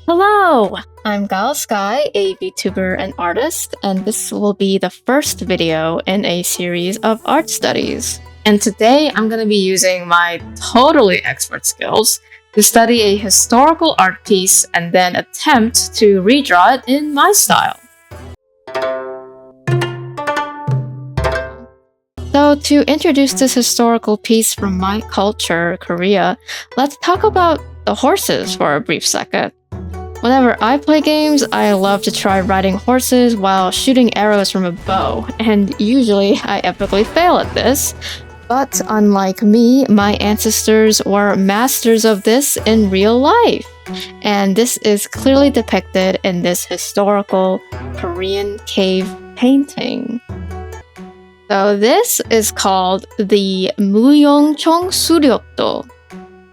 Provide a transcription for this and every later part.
Hello! I'm Gaeulsky, a VTuber and artist, and this will be the first video in a series of art studies. And today I'm going to be using my totally expert skills to study a historical art piece and then attempt to redraw it in my style. So to introduce this historical piece from my culture, Korea, let's talk about the horses for a brief second. Whenever I play games, I love to try riding horses while shooting arrows from a bow, and usually I epically fail at this. But unlike me, my ancestors were masters of this in real life. And this is clearly depicted in this historical Korean cave painting. So this is called the Muyongchong Suryeopdo,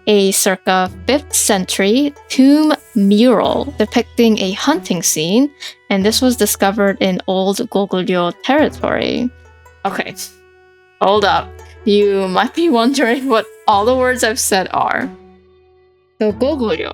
a circa 5th century tomb mural depicting a hunting scene, and this was discovered in old Goguryeo territory. Okay, hold up. You might be wondering what all the words I've said are. So Goguryeo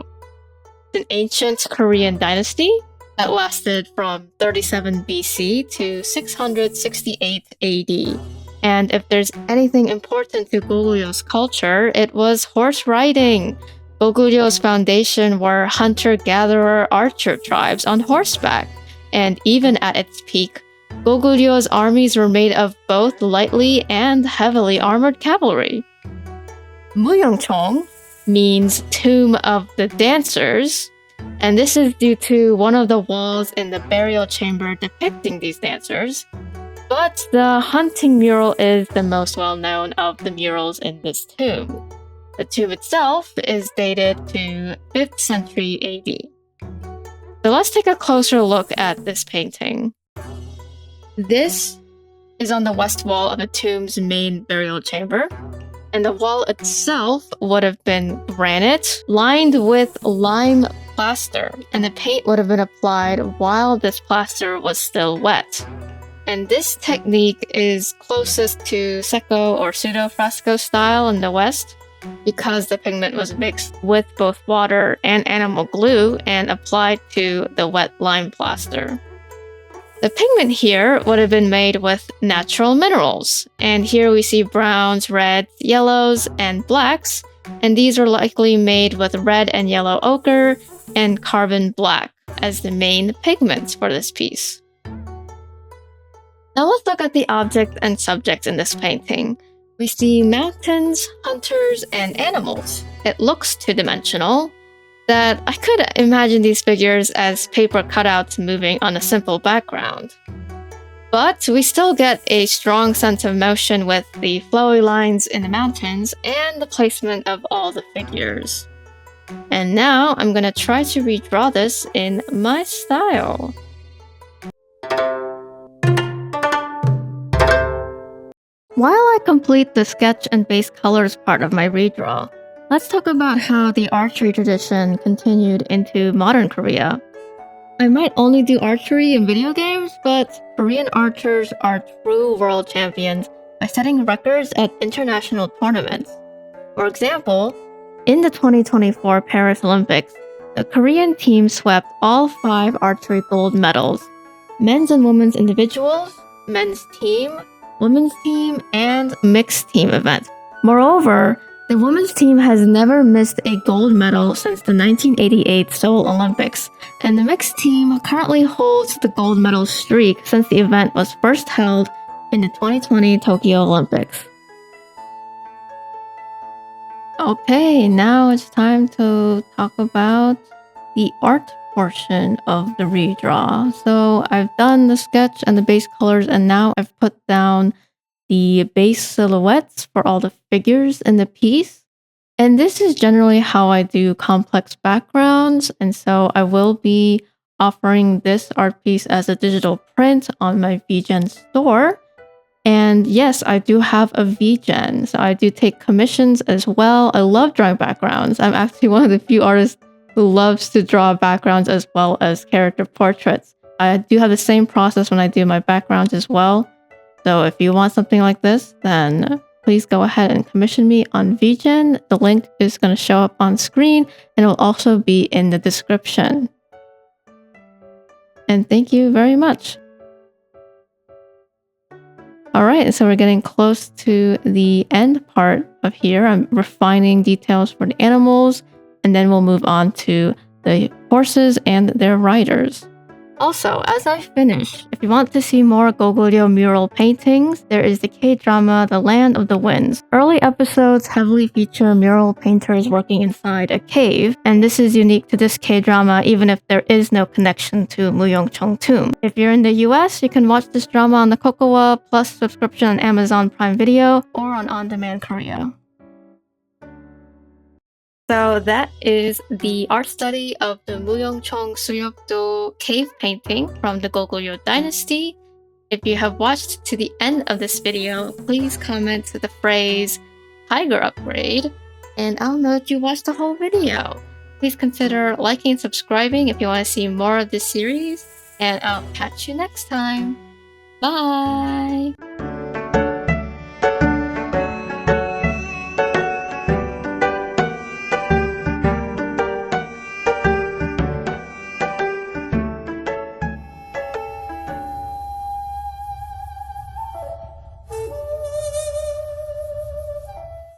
is an ancient Korean dynasty that lasted from 37 BC to 668 AD. And if there's anything important to Goguryeo culture, it was horse riding. Goguryeo foundation were hunter-gatherer archer tribes on horseback. And even at its peak, Goguryeo armies were made of both lightly and heavily armored cavalry. Muyongchong means Tomb of the Dancers, and this is due to one of the walls in the burial chamber depicting these dancers. But the hunting mural is the most well-known of the murals in this tomb. The tomb itself is dated to 5th century AD. So let's take a closer look at this painting. This is on the west wall of the tomb's main burial chamber, and the wall itself would have been granite lined with lime plaster, and the paint would have been applied while this plaster was still wet. And this technique is closest to secco or pseudo-fresco style in the West because the pigment was mixed with both water and animal glue and applied to the wet lime plaster. The pigment here would have been made with natural minerals, and here we see browns, reds, yellows, and blacks, and these are likely made with red and yellow ochre and carbon black as the main pigments for this piece. Now let's look at the objects and subjects in this painting. We see mountains, hunters, and animals. It looks two-dimensional, that I could imagine these figures as paper cutouts moving on a simple background. But we still get a strong sense of motion with the flowy lines in the mountains and the placement of all the figures. And now I'm gonna try to redraw this in my style. While I complete the sketch and base colors part of my redraw, let's talk about how the archery tradition continued into modern Korea. I might only do archery in video games, but Korean archers are true world champions by setting records at international tournaments. For example, in the 2024 Paris Olympics, the Korean team swept all 5 archery gold medals: men's and women's individuals, men's team, women's team, and mixed team event. Moreover, the women's team has never missed a gold medal since the 1988 Seoul Olympics, and the mixed team currently holds the gold medal streak since the event was first held in the 2020 Tokyo Olympics. Okay, now it's time to talk about the art portion of the redraw. So I've done the sketch and the base colors, and now I've put down the base silhouettes for all the figures in the piece. And this is generally how I do complex backgrounds, and so I will be offering this art piece as a digital print on my VGen store. And yes, I do have a VGen, so I do take commissions as well. I love drawing backgrounds. I'm actually one of the few artists who loves to draw backgrounds as well as character portraits. I do have the same process when I do my backgrounds as well. So if you want something like this, then please go ahead and commission me on VGen. The link is going to show up on screen and it will also be in the description. And thank you very much. Alright, so we're getting close to the end part of here. I'm refining details for the animals, and then we'll move on to the horses and their riders. Also, as I finish, if you want to see more Goguryeo mural paintings, there is the K-drama The Land of the Winds. Early episodes heavily feature mural painters working inside a cave, and this is unique to this K-drama even if there is no connection to Muyongchong tomb. If you're in the US, you can watch this drama on the Kokowa Plus subscription on Amazon Prime Video or on demand Korea. So that is the art study of the Muyongchong Suryeopdo cave painting from the Goguryeo dynasty. If you have watched to the end of this video, please comment the phrase tiger upgrade, and I'll know that you watched the whole video. Please consider liking and subscribing if you want to see more of this series, and I'll catch you next time. Bye!